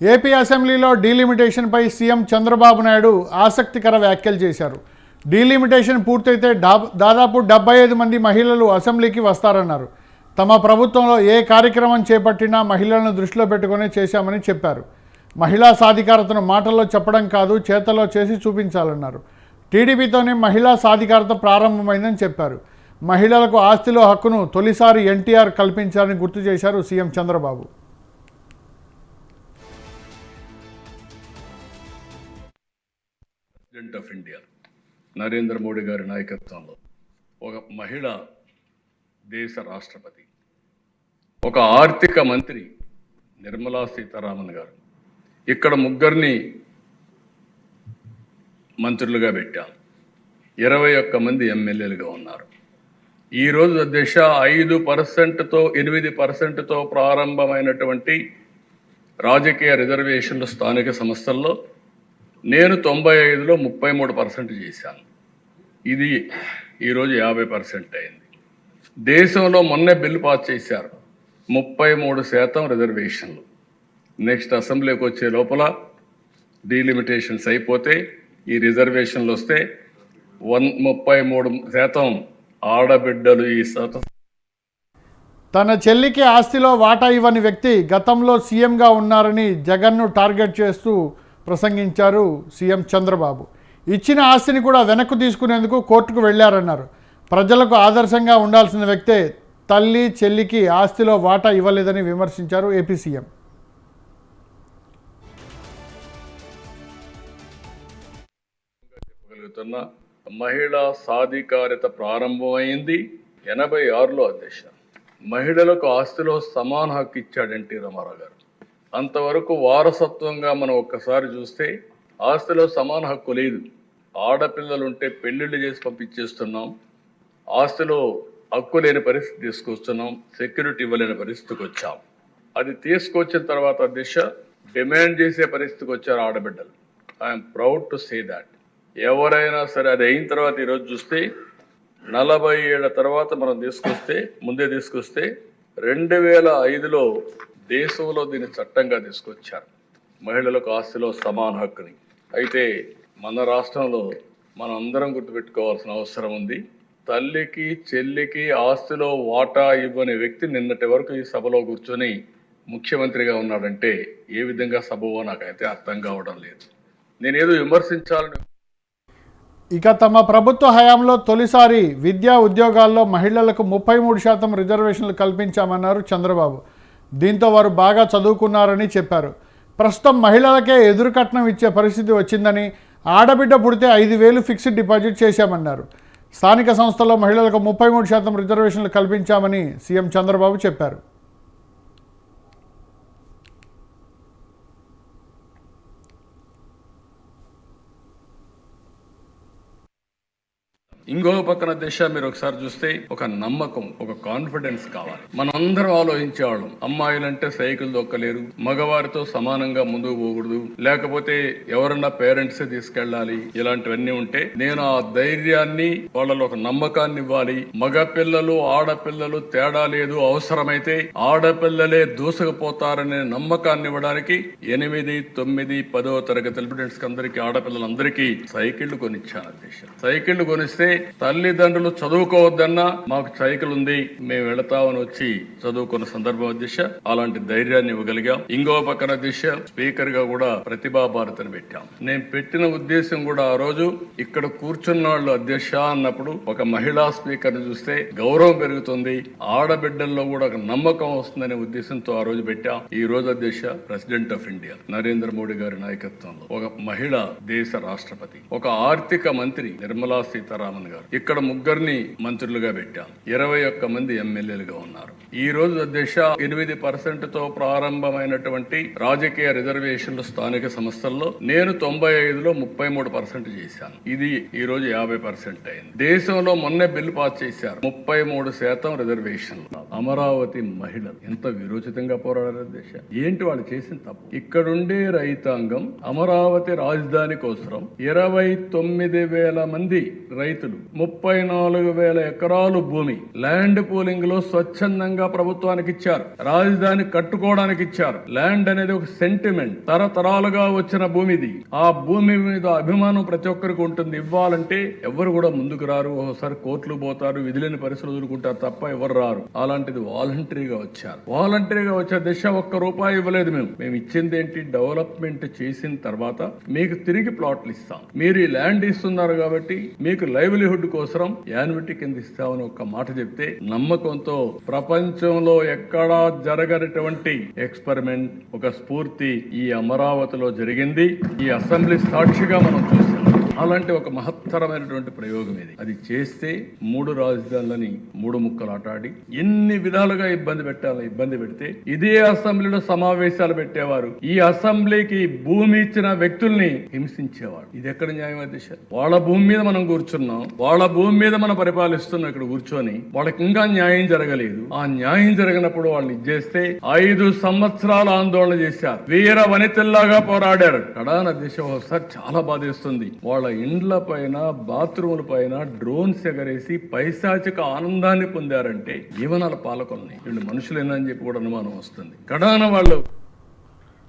AP అసెంబ్లీలో డీలిమిటేషన్పై CM Chandrababu Naidu ఆసక్తికర వ్యాఖ్యలు చేశారు. డీలిమిటేషన్ పూర్తయితే దాదాపు 75 మంది మహిళలు అసెంబ్లీకి వస్తారన్నారు. తమ ప్రభుత్వంలో ఏ కార్యక్రమం చేపట్టినా మహిళలను దృష్టిలో పెట్టుకునే చేశామని చెప్పారు. మహిళా సాధికారతను మాటల్లో చెప్పడం కాదు, చేతల్లో చేసి చూపించాలన్నారు. టీడీపీతోనే మహిళా సాధికారత ప్రారంభమైందని చెప్పారు. మహిళలకు ఆస్తిలో హక్కును తొలిసారి ఎన్టీఆర్ కల్పించారని గుర్తు చేశారు CM Chandrababu. President of India Narendra Modi గారి నాయకత్వంలో ఒక మహిళ దేశ రాష్ట్రపతి, ఒక ఆర్థిక మంత్రి నిర్మలా సీతారామన్ గారు, ఇక్కడ ముగ్గురిని మంత్రులుగా పెట్టాం. 21 మంది ఎమ్మెల్యేలుగా ఉన్నారు. ఈరోజు దేశ 5%తో 8%తో ప్రారంభమైనటువంటి రాజకీయ రిజర్వేషన్లు స్థానిక సంస్థల్లో నేను 95లో 33% చేశాను. ఇది ఈరోజు 50% అయింది. దేశంలో మొన్నే బిల్లు పాస్ చేశారు, 33% రిజర్వేషన్లు. నెక్స్ట్ అసెంబ్లీకి వచ్చే లోపల డీలిమిటేషన్స్ అయిపోతే ఈ రిజర్వేషన్లు వస్తే 33% ఆడబిడ్డలు ఈ తన చెల్లికి ఆస్తిలో వాటా ఇవ్వని వ్యక్తి గతంలో సీఎంగా ఉన్నారని జగన్ను టార్గెట్ చేస్తూ ప్రసంగించారు సీఎం చంద్రబాబు. ఇచ్చిన ఆస్తిని కూడా వెనక్కు తీసుకునేందుకు కోర్టుకు వెళ్లారన్నారు. ప్రజలకు ఆదర్శంగా ఉండాల్సిన వ్యక్తే తల్లి చెల్లికి ఆస్తిలో వాటా ఇవ్వలేదని విమర్శించారు ఏపీ సీఎం. చెప్పగలుగుతున్న మహిళా సాధికారత ప్రారంభమైంది 86లో. అధ్యక్ష, మహిళలకు ఆస్తిలో సమాన హక్కు ఇచ్చాడు ఎన్టీ రామారావు గారు. అంతవరకు వారసత్వంగా మనం ఒక్కసారి చూస్తే ఆస్తిలో సమాన హక్కు లేదు. ఆడపిల్లలుంటే పెళ్లిళ్ళు చేసి పంపించేస్తున్నాం, ఆస్తిలో హక్కు లేని పరిస్థితి తీసుకొస్తున్నాం, సెక్యూరిటీ ఇవ్వలేని పరిస్థితికి వచ్చాం. అది తీసుకొచ్చిన తర్వాత దిశ డిమాండ్ చేసే పరిస్థితికి వచ్చారు ఆడబిడ్డలు. I'm proud to say that. ఎవరైనా సరే అది అయిన తర్వాత ఈరోజు చూస్తే 40 ఏళ్ల తర్వాత మనం ముందే తీసుకొస్తే 2005లో దేశంలో దీన్ని చట్టంగా తీసుకొచ్చారు, మహిళలకు ఆస్తిలో సమాన హక్కుని. అయితే మన రాష్ట్రంలో మనం అందరం గుర్తుపెట్టుకోవాల్సిన అవసరం ఉంది. తల్లికి చెల్లికి ఆస్తిలో వాటా ఇవ్వని వ్యక్తి నిన్నటి వరకు ఈ సభలో కూర్చొని ముఖ్యమంత్రిగా ఉన్నాడంటే ఏ విధంగా సభవో నాకైతే అర్థం కావడం లేదు. నేనేదో విమర్శించాలని. ఇక తమ ప్రభుత్వ హయాంలో తొలిసారి విద్యా ఉద్యోగాల్లో మహిళలకు 33% రిజర్వేషన్లు కల్పించామన్నారు చంద్రబాబు. దీంతో వారు బాగా చదువుకున్నారని చెప్పారు. ప్రస్తుతం మహిళలకే ఎదురుకట్నం ఇచ్చే పరిస్థితి వచ్చిందని, ఆడబిడ్డ పుడితే 5,000 ఫిక్స్డ్ డిపాజిట్ చేశామన్నారు. స్థానిక సంస్థల్లో మహిళలకు 33% రిజర్వేషన్లు కల్పించామని సీఎం చంద్రబాబు చెప్పారు. ఇంకో పక్కన దిశ మీరు ఒకసారి చూస్తే ఒక నమ్మకం, ఒక కాన్ఫిడెన్స్ కావాలి. మనం అందరం ఆలోచించేవాళ్ళం, అమ్మాయిలంటే సైకిల్ దొక్కలేరు, మగవారితో సమానంగా ముందుకు పోకూడదు, లేకపోతే ఎవరన్నా పేరెంట్స్ తీసుకెళ్ళాలి, ఇలాంటివన్నీ ఉంటే నేను ఆ ధైర్యాన్ని, వాళ్ళలో ఒక నమ్మకాన్ని ఇవ్వాలి. మగపిల్లలు ఆడపిల్లలు తేడా లేదు, అవసరమైతే ఆడపిల్లలే దూసుకుపోతారనే నమ్మకాన్ని ఇవ్వడానికి 8, 9, 10వ తరగతి స్టూడెంట్స్ అందరికీ, ఆడపిల్లలందరికీ సైకిళ్లు కొనిచ్చాను. అధ్యక్ష, సైకిళ్లు కొనిస్తే తల్లిదండ్రులు చదువుకోవద్దన్నా మాకు సైకిల్ ఉంది మేము వెళతామని వచ్చి చదువుకున్న సందర్భం. అధ్యక్ష, అలాంటి ధైర్యాన్ని ఇవ్వగలిగాం. ఇంకో పక్కన అధ్యక్ష స్పీకర్ గా కూడా ప్రతిభా భారతిని పెట్టాం. నేను పెట్టిన ఉద్దేశం కూడా ఆ రోజు ఇక్కడ కూర్చున్న వాళ్ళు అధ్యక్ష అన్నప్పుడు ఒక మహిళా స్పీకర్ ని చూస్తే గౌరవం పెరుగుతుంది, ఆడబిడ్డల్లో కూడా ఒక నమ్మకం వస్తుందనే ఉద్దేశంతో ఆ రోజు పెట్టాం. ఈ రోజు అధ్యక్ష president of India Narendra Modi గారి నాయకత్వంలో ఒక మహిళ దేశ రాష్ట్రపతి, ఒక ఆర్థిక మంత్రి నిర్మలా సీతారామన్ గారు, ఇక్కడ ముగ్గురిని మంత్రులుగా పెట్టాం. 21 మంది ఎమ్మెల్యేలుగా ఉన్నారు. ఈ రోజు దేశ 8%తో ప్రారంభమైనటువంటి రాజకీయ రిజర్వేషన్లు స్థానిక సంస్థల్లో నేను 95లో 33% చేశాను. ఇది ఈ రోజు 50% అయింది. దేశంలో మొన్నే బిల్లు పాస్ చేశారు, 33% రిజర్వేషన్లు. అమరావతి మహిళలు ఎంత విరోచితంగా పోరాడారు దేశ. ఏంటి వాళ్ళు చేసిన తప్పు? ఇక్కడుండే రైతాంగం అమరావతి రాజధాని కోసం 29,000 మంది రైతులు 34,000 ఎకరాలు భూమి ల్యాండ్ పూలింగ్ లో స్వచ్ఛందంగా ప్రభుత్వానికి ఇచ్చారు. రాజధాని కట్టుకోవడానికి ఇచ్చారు. ల్యాండ్ అనేది ఒక సెంటిమెంట్, తరతరాలుగా వచ్చిన భూమిది. ఆ భూమి మీద అభిమానం ప్రతి ఒక్కరికి ఉంటుంది. ఇవ్వాలంటే ఎవరు కూడా ముందుకు రారు. ఒకసారి కోర్టులు పోతారు, విధులేని పరిస్థితులు ఎదుర్కొంటారు తప్ప ఎవరు రారు. అలాంటిది వాలంటరీగా వచ్చారు. వాలంటరీగా వచ్చే దిశ ఒక్క రూపాయి ఇవ్వలేదు. మేము ఇచ్చింది ఏంటి, డెవలప్మెంట్ చేసిన తర్వాత మీకు తిరిగి ప్లాట్లు ఇస్తాం. మీరు ఈ ల్యాండ్ ఇస్తున్నారు కాబట్టి మీకు లైవ్లీహుడ్ కోసం యాన్యుటీ కింద ఇస్తామని ఒక్క మాట చెప్తే నమ్మకంతో ప్రపంచంలో ఎక్కడా జరగనటువంటి ఎక్స్పెరిమెంట్, ఒక స్ఫూర్తి ఈ అమరావతిలో జరిగింది. ఈ అసెంబ్లీ సాక్షిగా మనం చూసాం. అలాంటి ఒక మహత్తరమైనటువంటి ప్రయోగం ఇది. అది చేస్తే 3 రాజధానులని 3 ముక్కలు ఆటాడి ఎన్ని విధాలుగా ఇబ్బంది పెడితే ఇదే అసెంబ్లీలో సమావేశాలు పెట్టేవారు. ఈ అసెంబ్లీకి భూమి ఇచ్చిన వ్యక్తుల్ని హింసించేవాడు. ఇది ఎక్కడ న్యాయం దిశ? వాళ్ళ భూమి మీద మనం కూర్చున్నాం, వాళ్ళ భూమి మీద మనం పరిపాలిస్తున్నాం. ఇక్కడ కూర్చొని వాళ్ళకి ఇంకా న్యాయం జరగలేదు. ఆ న్యాయం జరిగినప్పుడు వాళ్ళని ఇచ్చేస్తే 5 సంవత్సరాలు ఆందోళన చేశారు. వీర వనితల్లాగా పోరాడారు. కడాన దిశ ఒకసారి చాలా బాధేస్తుంది. వాళ్ళ ఇండ్ల పైన, బాత్రూముల పైన డ్రోన్స్ ఎగరేసి పైశాచిక ఆనందాన్ని పొందారంటే జీవనాల పాలకుల్ని వీళ్ళు మనుషులేనని చెప్పి కూడా అనుమానం వస్తుంది. కడాన వాళ్ళు